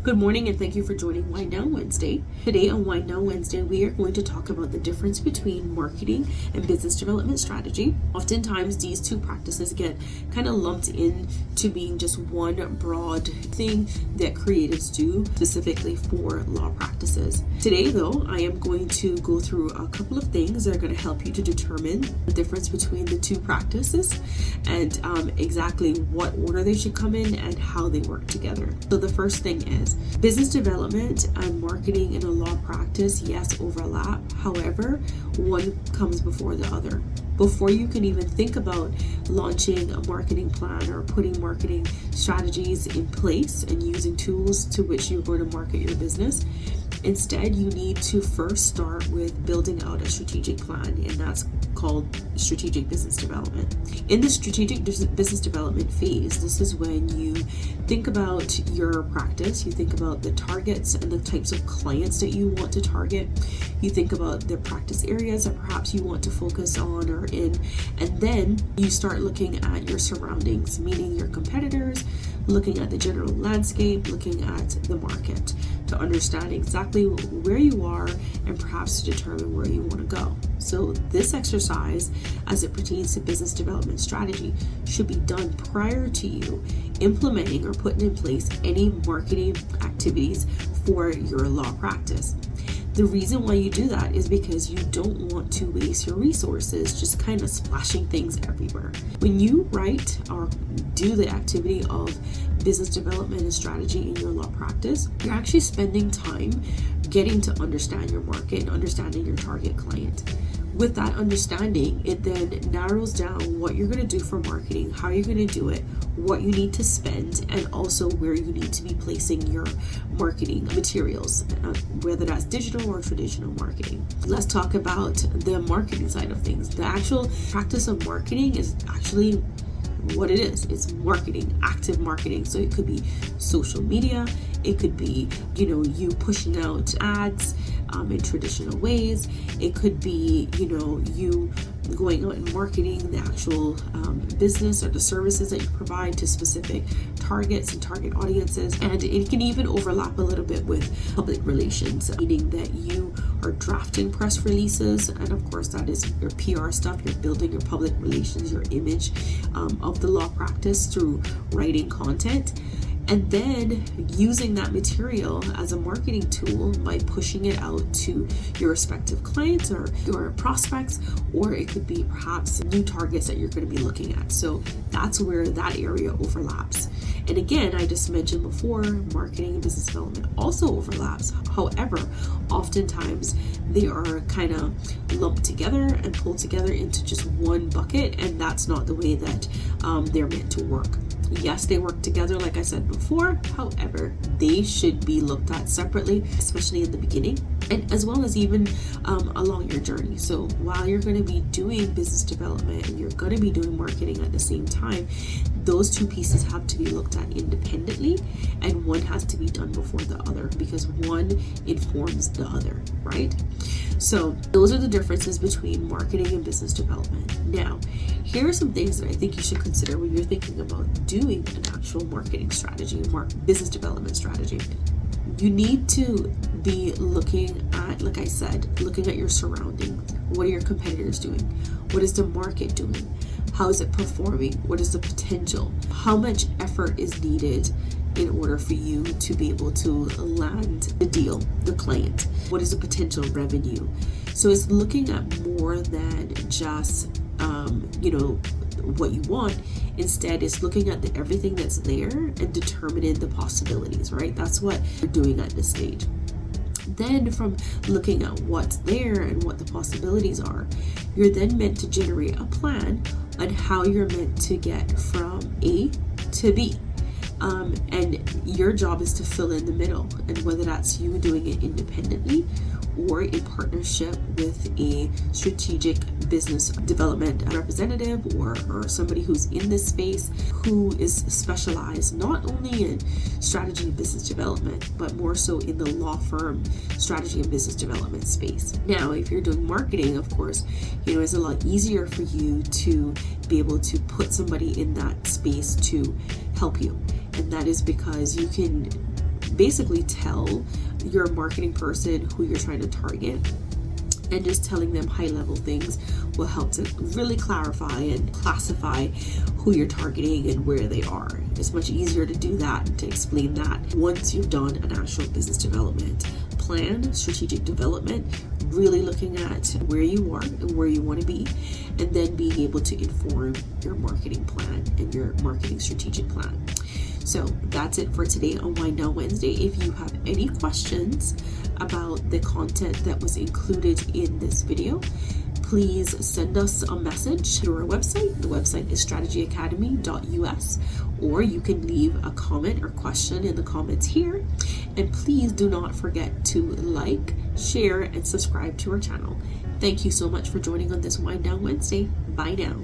Good morning and thank you for joining Wind Down Wednesday. Today on Wind Down Wednesday, we are going to talk about the difference between marketing and business development strategy. Oftentimes, these two practices get kind of lumped into being just one broad thing that creatives do specifically for law practices. Today, though, I am going to go through a couple of things that are going to help you to determine the difference between the two practices and exactly what order they should come in and how they work together. So the first thing is business development and marketing in a law practice, yes, overlap. However, one comes before the other. Before you can even think about launching a marketing plan or putting marketing strategies in place and using tools to which you're going to market your business, instead, you need to first start with building out a strategic plan, and that's called strategic business development. In the strategic business development phase, this is when you think about your practice, you think about the targets and the types of clients that you want to target, you think about the practice areas that perhaps you want to focus on or in, and then you start looking at your surroundings, meaning your competitors, looking at the general landscape, looking at the market to understand exactly where you are and perhaps to determine where you want to go. So this exercise, as it pertains to business development strategy, should be done prior to you implementing or putting in place any marketing activities for your law practice. The reason why you do that is because you don't want to waste your resources just kind of splashing things everywhere. When you write or do the activity of business development and strategy in your law practice, you're actually spending time getting to understand your market and understanding your target client. With that understanding, it then narrows down what you're going to do for marketing, how you're going to do it, what you need to spend, and also where you need to be placing your marketing materials, whether that's digital or traditional marketing. Let's talk about the marketing side of things. The actual practice of marketing is actually what it is. It's marketing, active marketing. So it could be social media, it could be, you pushing out ads in traditional ways. It could be, you going out and marketing the actual business or the services that you provide to specific targets and target audiences. And it can even overlap a little bit with public relations, meaning that you are drafting press releases. And of course, that is your PR stuff. You're building your public relations, your image of the law practice through writing content. And then using that material as a marketing tool by pushing it out to your respective clients or your prospects, or it could be perhaps new targets that you're going to be looking at. So that's where that area overlaps. And again, I just mentioned before, marketing and business development also overlaps. However, oftentimes they are kind of lumped together and pulled together into just one bucket, and that's not the way that they're meant to work. Yes, they work together, like I said before. However, they should be looked at separately, especially in the beginning, and as well as even along your journey. So while you're going to be doing business development and you're going to be doing marketing at the same time, those two pieces have to be looked at independently, and one has to be done before the other because one informs the other, right? So those are the differences between marketing and business development. Now, here are some things that I think you should consider when you're thinking about doing an actual marketing strategy, business development strategy. You need to be looking at, like I said, looking at your surroundings. What are your competitors doing? What is the market doing? How is it performing? What is the potential? How much effort is needed in order for you to be able to land the deal, the client? What is the potential revenue? So it's looking at more than just, what you want. Instead, it's looking at everything that's there and determining the possibilities, right? That's what you're doing at this stage. Then from looking at what's there and what the possibilities are, you're then meant to generate a plan on how you're meant to get from A to B. And your job is to fill in the middle, and whether that's you doing it independently or in partnership with a strategic business development representative or somebody who's in this space who is specialized not only in strategy and business development, but more so in the law firm strategy and business development space. Now, if you're doing marketing, of course, it's a lot easier for you to be able to put somebody in that space to help you. And that is because you can basically tell your marketing person who you're trying to target, and just telling them high level things will help to really clarify and classify who you're targeting and where they are. It's much easier to do that and to explain that once you've done an actual business development plan, strategic development, really looking at where you are and where you want to be, and then being able to inform your marketing plan and your marketing strategic plan. So that's it for today on Wind Down Wednesday. If you have any questions about the content that was included in this video, please send us a message through our website. The website is strategyacademy.us, or you can leave a comment or question in the comments here. And please do not forget to like, share, and subscribe to our channel. Thank you so much for joining on this Wind Down Wednesday. Bye now.